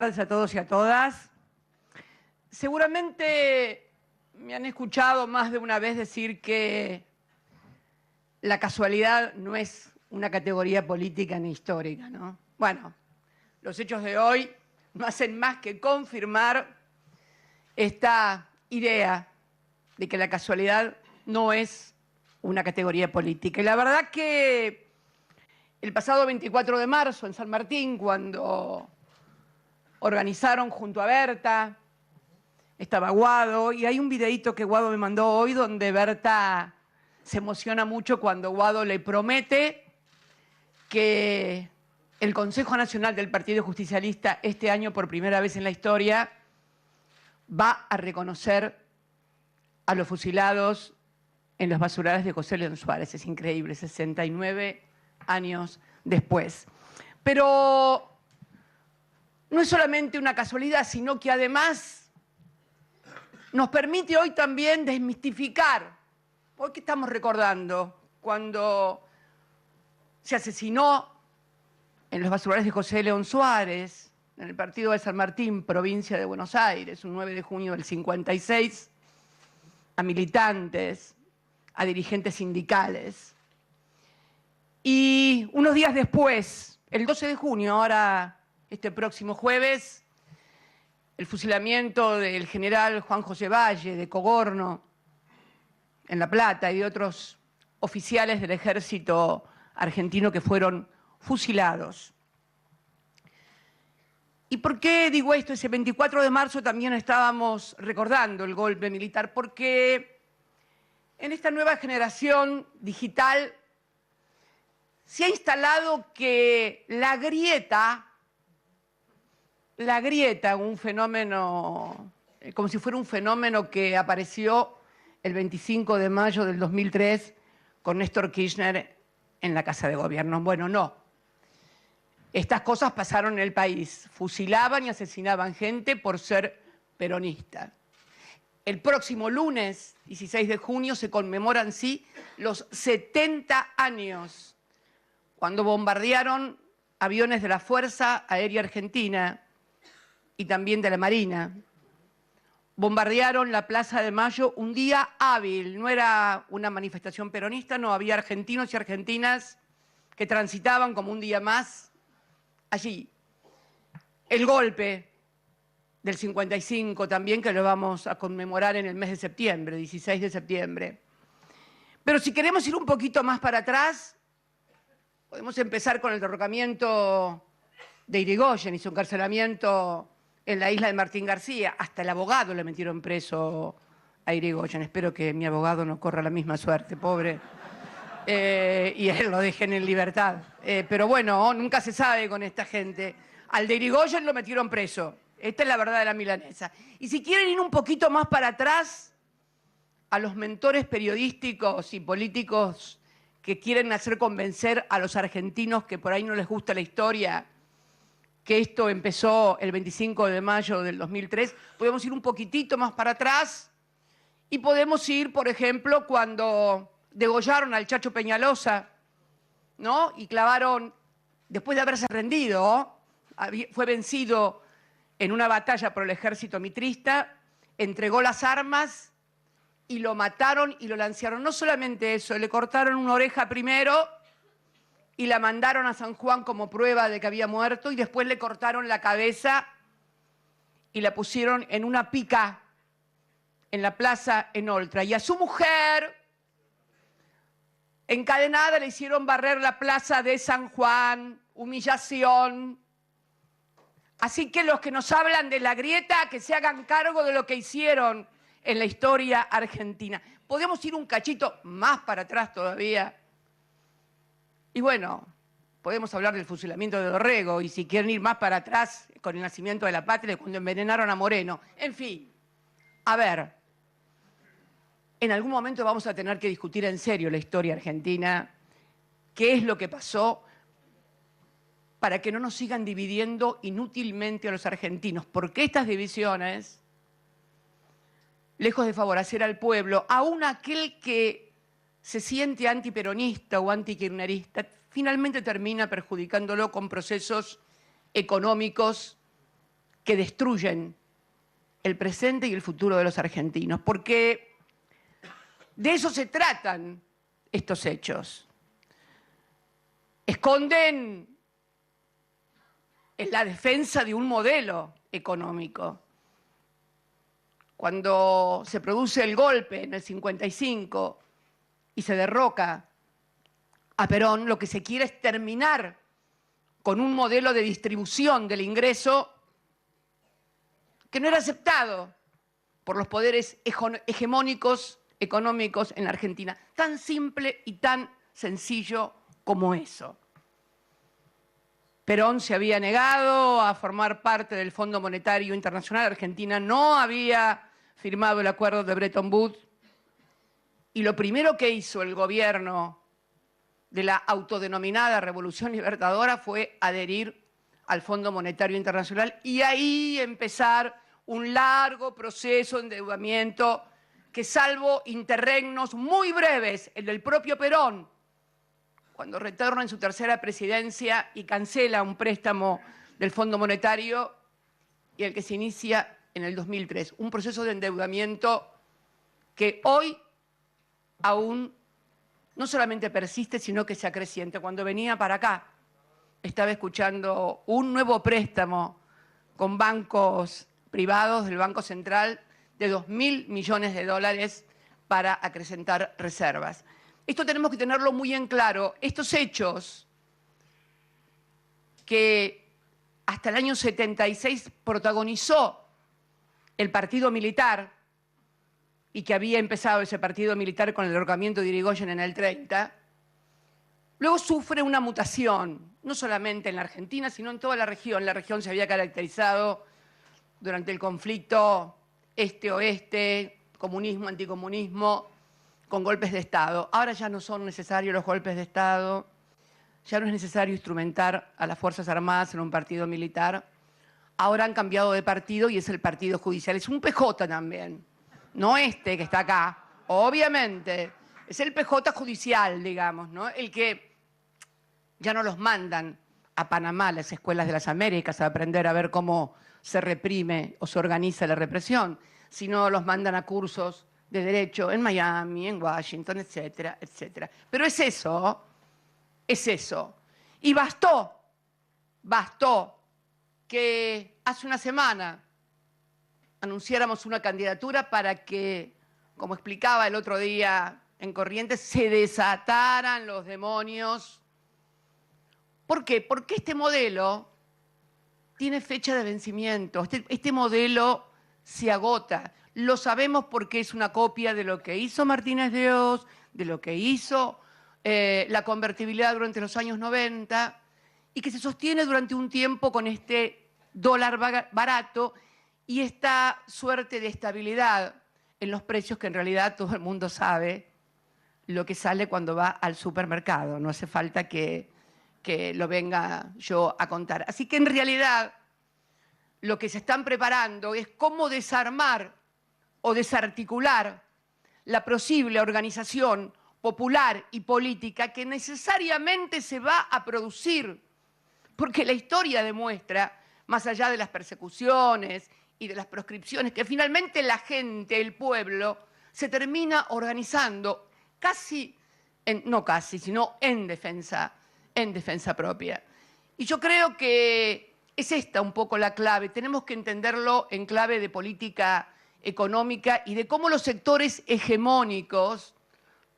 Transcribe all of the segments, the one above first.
Buenas tardes a todos y a todas. Seguramente me han escuchado más de una vez decir que la casualidad no es una categoría política ni histórica, ¿no? Bueno, los hechos de hoy no hacen más que confirmar esta idea de que la casualidad no es una categoría política. Y la verdad que el pasado 24 de marzo en San Martín, cuando organizaron junto a Berta, estaba Guado, y hay un videíto que Guado me mandó hoy donde Berta se emociona mucho cuando Guado le promete que el Consejo Nacional del Partido Justicialista este año, por primera vez en la historia, va a reconocer a los fusilados en los basurales de José León Suárez. Es increíble, 69 años después. Pero no es solamente una casualidad, sino que además nos permite hoy también desmistificar. Hoy que estamos recordando cuando se asesinó en los basurales de José León Suárez, en el partido de San Martín, provincia de Buenos Aires, un 9 de junio del 56, a militantes, a dirigentes sindicales. Y unos días después, el 12 de junio, ahora este próximo jueves, el fusilamiento del general Juan José Valle de Cogorno, en La Plata, y de otros oficiales del ejército argentino que fueron fusilados. ¿Y por qué digo esto? Ese 24 de marzo también estábamos recordando el golpe militar, porque en esta nueva generación digital se ha instalado que la grieta, un fenómeno, como si fuera un fenómeno que apareció el 25 de mayo del 2003 con Néstor Kirchner en la Casa de Gobierno. Bueno, no. Estas cosas pasaron en el país. Fusilaban y asesinaban gente por ser peronista. El próximo lunes, 16 de junio, se conmemoran, sí, los 70 años cuando bombardearon aviones de la Fuerza Aérea Argentina y también de la Marina. Bombardearon la Plaza de Mayo un día hábil, no era una manifestación peronista, no, había argentinos y argentinas que transitaban como un día más allí. El golpe del 55 también, que lo vamos a conmemorar en el mes de septiembre, 16 de septiembre. Pero si queremos ir un poquito más para atrás, podemos empezar con el derrocamiento de Irigoyen y su encarcelamiento en la isla de Martín García. Hasta el abogado le metieron preso a Irigoyen. Espero que mi abogado no corra la misma suerte, pobre. Y él lo dejen en libertad. Pero bueno, nunca se sabe con esta gente. Al de Irigoyen lo metieron preso. Esta es la verdad de la milanesa. Y si quieren ir un poquito más para atrás, a los mentores periodísticos y políticos que quieren hacer convencer a los argentinos que por ahí no les gusta la historia, que esto empezó el 25 de mayo del 2003, podemos ir un poquitito más para atrás y podemos ir, por ejemplo, cuando degollaron al Chacho Peñalosa, ¿no? Y clavaron, después de haberse rendido, fue vencido en una batalla por el ejército mitrista, entregó las armas y lo mataron y lo lancearon. No solamente eso, le cortaron una oreja primero y la mandaron a San Juan como prueba de que había muerto, y después le cortaron la cabeza y la pusieron en una pica en la plaza en Oltra. Y a su mujer, encadenada, le hicieron barrer la plaza de San Juan, humillación. Así que los que nos hablan de la grieta, que se hagan cargo de lo que hicieron en la historia argentina. Podemos ir un cachito más para atrás todavía. Y bueno, podemos hablar del fusilamiento de Dorrego, y si quieren ir más para atrás, con el nacimiento de la patria, cuando envenenaron a Moreno. En fin, a ver, en algún momento vamos a tener que discutir en serio la historia argentina, qué es lo que pasó, para que no nos sigan dividiendo inútilmente a los argentinos, porque estas divisiones, lejos de favorecer al pueblo, aún aquel que se siente antiperonista o que destruyen el presente y el futuro de los argentinos, porque de eso se tratan estos hechos. Esconden en la defensa de un modelo económico. Cuando se produce el golpe en el 55 y se derroca a Perón, lo que se quiere es terminar con un modelo de distribución del ingreso que no era aceptado por los poderes hegemónicos económicos en la Argentina. Tan simple y tan sencillo como eso. Perón se había negado a formar parte del Fondo Monetario Internacional. Argentina no había firmado el acuerdo de Bretton Woods. Y lo primero que hizo el gobierno de la autodenominada Revolución Libertadora fue adherir al Fondo Monetario Internacional y ahí empezar un largo proceso de endeudamiento que, salvo interregnos muy breves, el del propio Perón, cuando retorna en su tercera presidencia y cancela un préstamo del Fondo Monetario, y el que se inicia en el 2003. Un proceso de endeudamiento que hoy aún no solamente persiste, sino que se acrecienta. Cuando venía para acá, estaba escuchando un nuevo préstamo con bancos privados del Banco Central de 2.000 millones de dólares para acrecentar reservas. Esto tenemos que tenerlo muy en claro. Estos hechos que hasta el año 76 protagonizó el partido militar y que había empezado ese partido militar con el derrocamiento de Irigoyen en el 30, luego sufre una mutación, no solamente en la Argentina, sino en toda la región. La región se había caracterizado durante el conflicto este-oeste, comunismo, anticomunismo, con golpes de Estado. Ahora ya no son necesarios los golpes de Estado, ya no es necesario instrumentar a las Fuerzas Armadas en un partido militar. Ahora han cambiado de partido y es el partido judicial. Es un PJ también, no este que está acá, obviamente. Es el PJ judicial, digamos, ¿no? El que ya no los mandan a Panamá, a las escuelas de las Américas, a aprender a ver cómo se reprime o se organiza la represión, sino los mandan a cursos de derecho en Miami, en Washington, etcétera, etcétera. Pero es eso. Y bastó que hace una semana anunciáramos una candidatura para que, como explicaba el otro día en Corrientes, se desataran los demonios. ¿Por qué? Porque este modelo tiene fecha de vencimiento, este modelo se agota. Lo sabemos porque es una copia de lo que hizo Martínez de Oz, de lo que hizo la convertibilidad durante los años 90 y que se sostiene durante un tiempo con este dólar barato y esta suerte de estabilidad en los precios que en realidad todo el mundo sabe lo que sale cuando va al supermercado. No hace falta que lo venga yo a contar. Así que en realidad lo que se están preparando es cómo desarmar o desarticular la posible organización popular y política que necesariamente se va a producir, porque la historia demuestra, más allá de las persecuciones y de las proscripciones, que finalmente la gente, el pueblo, se termina organizando sino en defensa propia. Y yo creo que es esta un poco la clave. Tenemos que entenderlo en clave de política económica y de cómo los sectores hegemónicos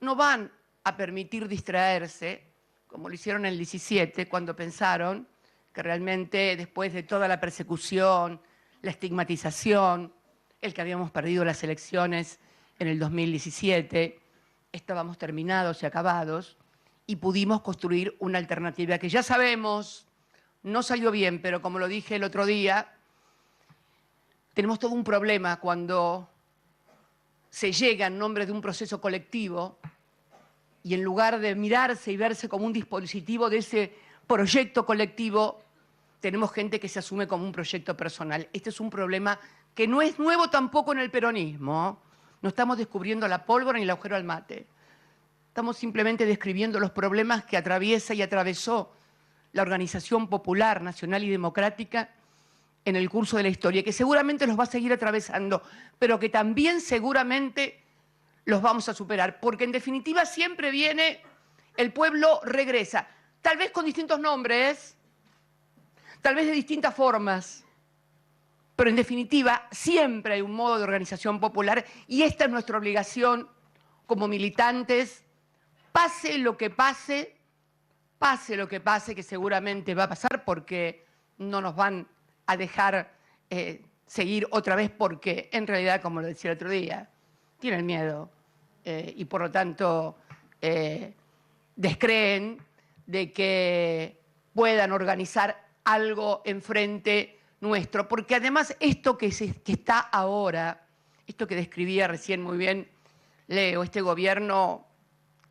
no van a permitir distraerse, como lo hicieron en el 17, cuando pensaron que realmente después de toda la persecución, la estigmatización, el que habíamos perdido las elecciones en el 2017, estábamos terminados y acabados y pudimos construir una alternativa que ya sabemos no salió bien, pero como lo dije el otro día, tenemos todo un problema cuando se llega en nombre de un proceso colectivo y en lugar de mirarse y verse como un dispositivo de ese proyecto colectivo, tenemos gente que se asume como un proyecto personal. Este es un problema que no es nuevo tampoco en el peronismo. No estamos descubriendo la pólvora ni el agujero al mate. Estamos simplemente describiendo los problemas que atraviesa y atravesó la organización popular, nacional y democrática en el curso de la historia, que seguramente los va a seguir atravesando, pero que también seguramente los vamos a superar, porque en definitiva siempre viene, el pueblo regresa, tal vez con distintos nombres, tal vez de distintas formas, pero en definitiva siempre hay un modo de organización popular y esta es nuestra obligación como militantes, pase lo que pase, que seguramente va a pasar porque no nos van a dejar seguir otra vez porque en realidad, como lo decía el otro día, tienen miedo y por lo tanto descreen de que puedan organizar algo enfrente nuestro, porque además esto que está ahora, esto que describía recién muy bien Leo, este gobierno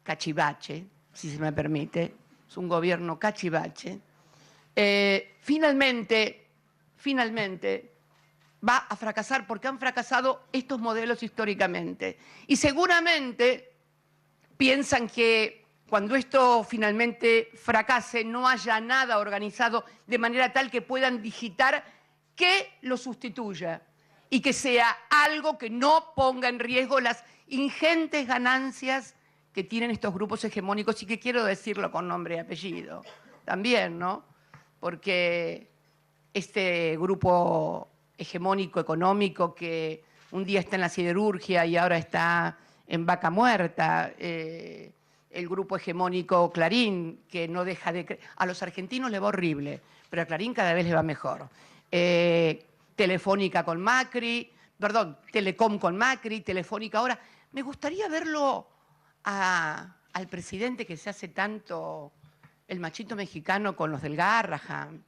cachivache, si se me permite, es un gobierno cachivache, finalmente va a fracasar porque han fracasado estos modelos históricamente. Y seguramente piensan que cuando esto finalmente fracase no haya nada organizado de manera tal que puedan digitar que lo sustituya y que sea algo que no ponga en riesgo las ingentes ganancias que tienen estos grupos hegemónicos y que quiero decirlo con nombre y apellido también, ¿no? Porque este grupo hegemónico económico que un día está en la siderurgia y ahora está en Vaca Muerta, el grupo hegemónico Clarín, que no deja de... A los argentinos le va horrible, pero a Clarín cada vez le va mejor. Telefónica con Macri, perdón, Telecom con Macri, Telefónica ahora. Me gustaría verlo al presidente que se hace tanto el machito mexicano con los del Garrahan,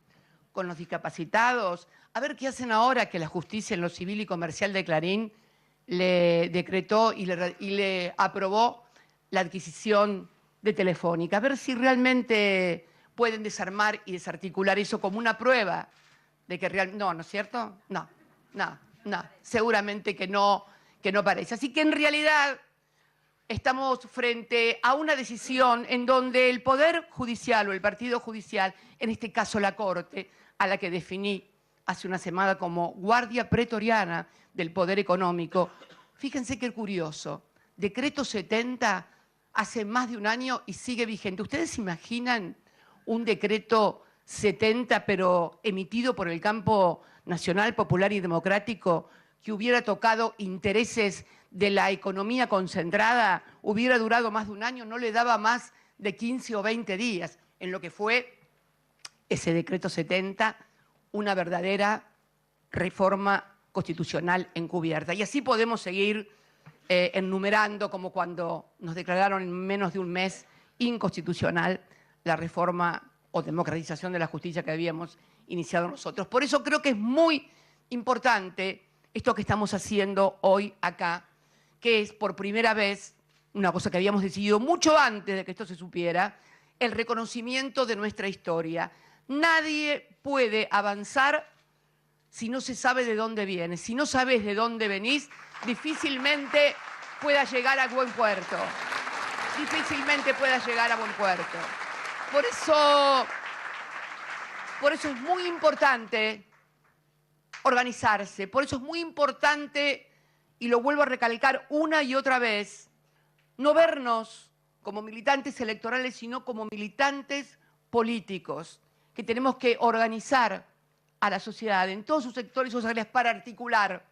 con los discapacitados, a ver qué hacen ahora que la justicia en lo civil y comercial de Clarín le decretó y le aprobó la adquisición de Telefónica, a ver si realmente pueden desarmar y desarticular eso como una prueba de que realmente... No, ¿no es cierto? No, seguramente que no parece. Así que en realidad estamos frente a una decisión en donde el Poder Judicial o el Partido Judicial, en este caso la Corte, a la que definí hace una semana como guardia pretoriana del poder económico, fíjense qué curioso, decreto 70 hace más de un año y sigue vigente. ¿Ustedes se imaginan un decreto 70 pero emitido por el campo nacional, popular y democrático que hubiera tocado intereses de la economía concentrada, hubiera durado más de un año, no le daba más de 15 o 20 días, en lo que fue ese decreto 70, una verdadera reforma constitucional encubierta? Y así podemos seguir enumerando, como cuando nos declararon en menos de un mes inconstitucional la reforma o democratización de la justicia que habíamos iniciado nosotros. Por eso creo que es muy importante esto que estamos haciendo hoy acá, que es por primera vez, una cosa que habíamos decidido mucho antes de que esto se supiera, el reconocimiento de nuestra historia. Nadie puede avanzar si no se sabe de dónde viene. Si no sabes de dónde venís, difícilmente puedas llegar a buen puerto. Difícilmente puedas llegar a buen puerto. Por eso es muy importante organizarse, por eso es muy importante, y lo vuelvo a recalcar una y otra vez, no vernos como militantes electorales, sino como militantes políticos, que tenemos que organizar a la sociedad en todos sus sectores y sus áreas para articular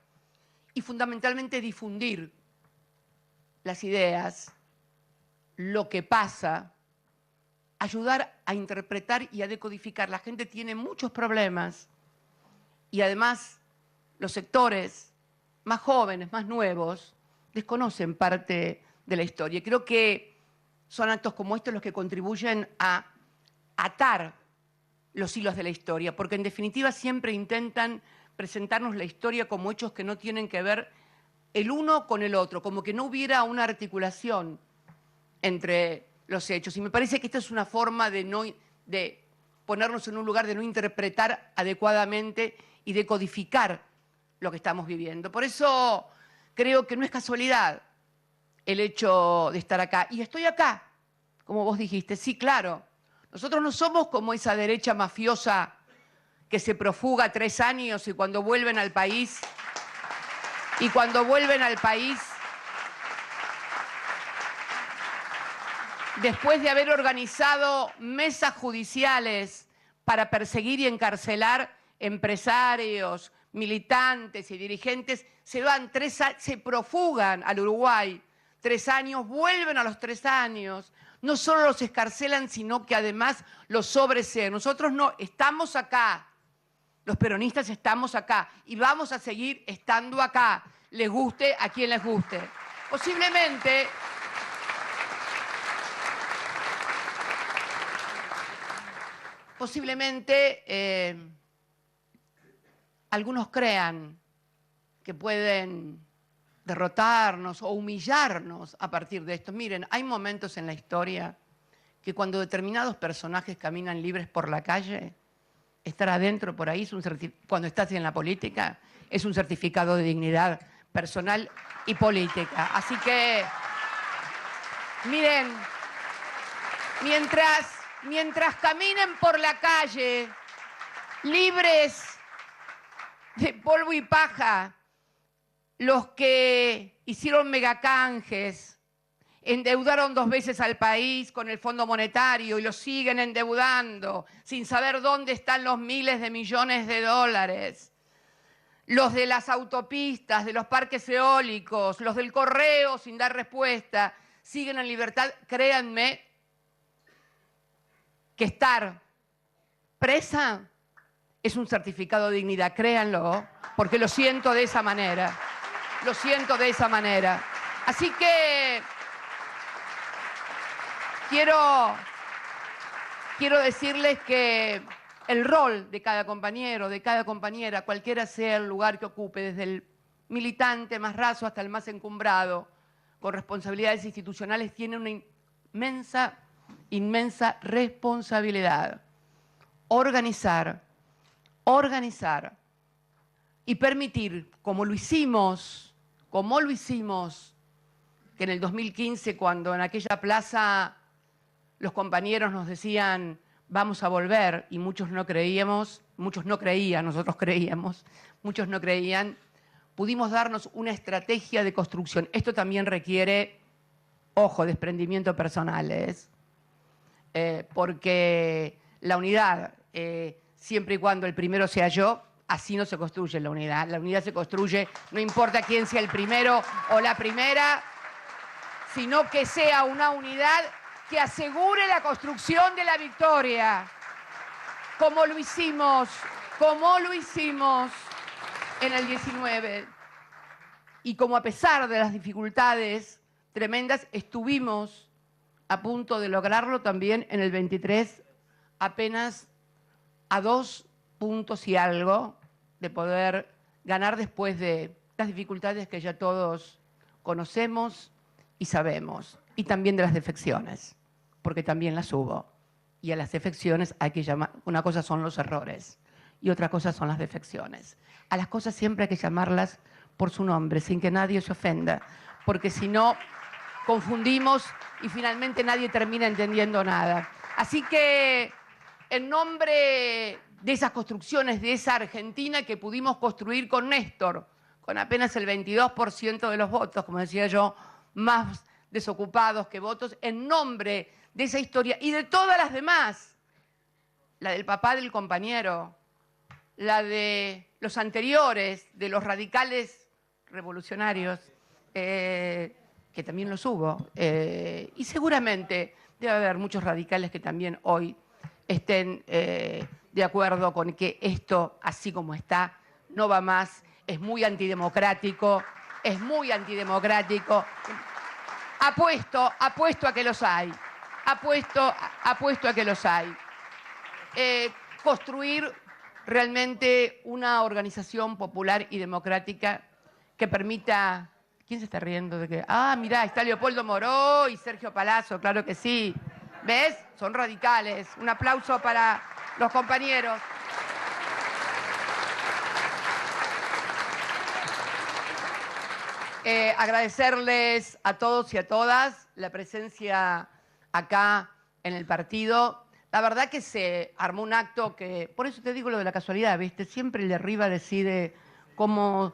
y fundamentalmente difundir las ideas, lo que pasa, ayudar a interpretar y a decodificar. La gente tiene muchos problemas y además los sectores más jóvenes, más nuevos, desconocen parte de la historia. Creo que son actos como estos los que contribuyen a atar los hilos de la historia, porque en definitiva siempre intentan presentarnos la historia como hechos que no tienen que ver el uno con el otro, como que no hubiera una articulación entre los hechos. Y me parece que esta es una forma de ponernos en un lugar de no interpretar adecuadamente y de codificar lo que estamos viviendo. Por eso creo que no es casualidad el hecho de estar acá. Y estoy acá, como vos dijiste, sí, claro. Nosotros no somos como esa derecha mafiosa que se profuga 3 años y cuando vuelven al país, después de haber organizado mesas judiciales para perseguir y encarcelar empresarios, militantes y dirigentes, se profugan al Uruguay 3 años, vuelven a los 3 años, no solo los excarcelan, sino que además los sobresean. Nosotros no, estamos acá, los peronistas estamos acá y vamos a seguir estando acá, les guste a quien les guste. Posiblemente algunos crean que pueden derrotarnos o humillarnos a partir de esto. Miren, hay momentos en la historia que cuando determinados personajes caminan libres por la calle, estar adentro por ahí, cuando estás en la política, es un certificado de dignidad personal y política. Así que, miren, mientras caminen por la calle libres de polvo y paja, los que hicieron megacanjes, endeudaron 2 veces al país con el Fondo Monetario y lo siguen endeudando sin saber dónde están los miles de millones de dólares. Los de las autopistas, de los parques eólicos, los del correo sin dar respuesta, siguen en libertad. Créanme que estar presa es un certificado de dignidad, créanlo, porque lo siento de esa manera. Lo siento de esa manera. Así que quiero decirles que el rol de cada compañero, de cada compañera, cualquiera sea el lugar que ocupe, desde el militante más raso hasta el más encumbrado, con responsabilidades institucionales, tiene una inmensa responsabilidad. Organizar y permitir, como lo hicimos, que en el 2015, cuando en aquella plaza los compañeros nos decían vamos a volver, y muchos no creían, nosotros creíamos, muchos no creían, pudimos darnos una estrategia de construcción. Esto también requiere, ojo, desprendimiento personales, porque la unidad, siempre y cuando el primero sea yo, así no se construye la unidad. La unidad se construye, no importa quién sea el primero o la primera, sino que sea una unidad que asegure la construcción de la victoria, como lo hicimos en el 19. Y como a pesar de las dificultades tremendas, estuvimos a punto de lograrlo también en el 23, apenas a 2 puntos y algo de poder ganar después de las dificultades que ya todos conocemos y sabemos, y también de las defecciones, porque también las hubo. Y a las defecciones hay que llamar, una cosa son los errores y otra cosa son las defecciones. A las cosas siempre hay que llamarlas por su nombre, sin que nadie se ofenda, porque si no, confundimos y finalmente nadie termina entendiendo nada. Así que, en nombre de esas construcciones, de esa Argentina que pudimos construir con Néstor, con apenas el 22% de los votos, como decía yo, más desocupados que votos, en nombre de esa historia y de todas las demás, la del papá del compañero, la de los anteriores, de los radicales revolucionarios, que también los hubo, y seguramente debe haber muchos radicales que también hoy estén de acuerdo con que esto, así como está, no va más, es muy antidemocrático, Apuesto a que los hay, apuesto a que los hay. Construir realmente una organización popular y democrática que permita... ¿Quién se está riendo de qué? Ah, mirá, está Leopoldo Moró y Sergio Palazzo, claro que sí. ¿Ves? Son radicales. Un aplauso para los compañeros. Agradecerles a todos y a todas la presencia acá en el partido, la verdad que se armó un acto que, por eso te digo lo de la casualidad, ¿viste? Siempre el de arriba decide cómo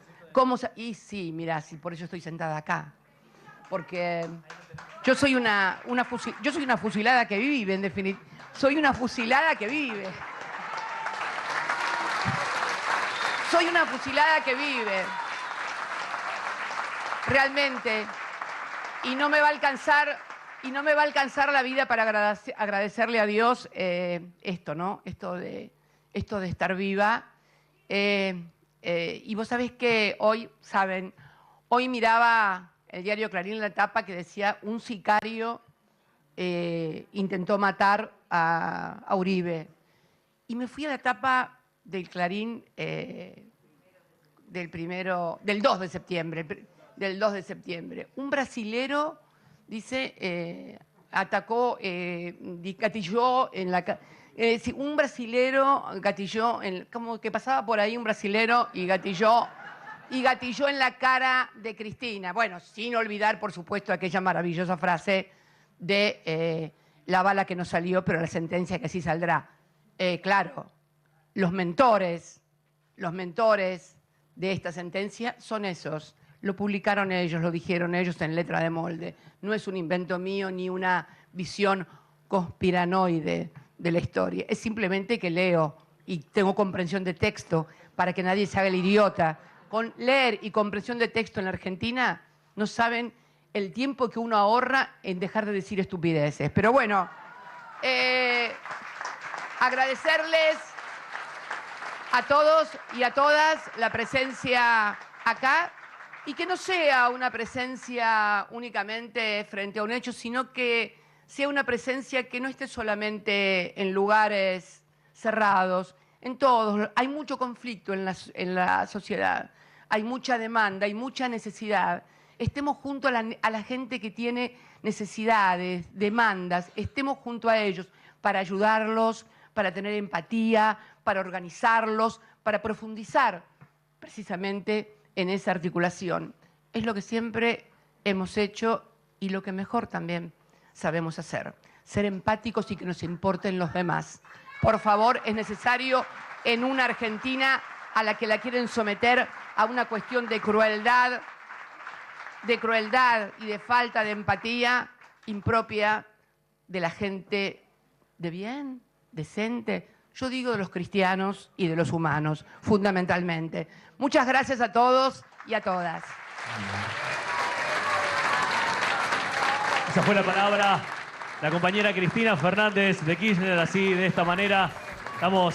y sí, mirá, sí, por eso estoy sentada acá. Porque yo soy una fusilada que vive, en definitiva. Soy una fusilada que vive. Soy una fusilada que vive. Realmente. Y no me va a alcanzar la vida para agradecerle a Dios esto, ¿no? Esto de estar viva. Y vos sabés que hoy miraba el diario Clarín en la tapa que decía un sicario intentó matar a Uribe. Y me fui a la tapa del Clarín del 2 de septiembre. Del 2 de septiembre. Un brasilero, dice, atacó, gatilló en la... un brasilero gatilló, como que pasaba por ahí un brasilero y gatilló en la cara de Cristina. Bueno, sin olvidar, por supuesto, aquella maravillosa frase de la bala que no salió, pero la sentencia que sí saldrá. Claro, los mentores de esta sentencia son esos. Lo publicaron ellos, lo dijeron ellos en letra de molde. No es un invento mío ni una visión conspiranoide de la historia. Es simplemente que leo y tengo comprensión de texto para que nadie se haga el idiota. Con leer y comprensión de texto en la Argentina no saben el tiempo que uno ahorra en dejar de decir estupideces. Pero bueno, agradecerles a todos y a todas la presencia acá. Y que no sea una presencia únicamente frente a un hecho, sino que sea una presencia que no esté solamente en lugares cerrados, en todos. Hay mucho conflicto en la sociedad, hay mucha demanda, hay mucha necesidad. Estemos junto a la gente que tiene necesidades, demandas, estemos junto a ellos para ayudarlos, para tener empatía, para organizarlos, para profundizar precisamente en esa articulación. Es lo que siempre hemos hecho y lo que mejor también sabemos hacer. Ser empáticos y que nos importen los demás. Por favor, es necesario en una Argentina a la que la quieren someter a una cuestión de crueldad y de falta de empatía impropia de la gente de bien, decente. Yo digo de los cristianos y de los humanos, fundamentalmente. Muchas gracias a todos y a todas. Esa fue la palabra, la compañera Cristina Fernández de Kirchner, así, de esta manera. Estamos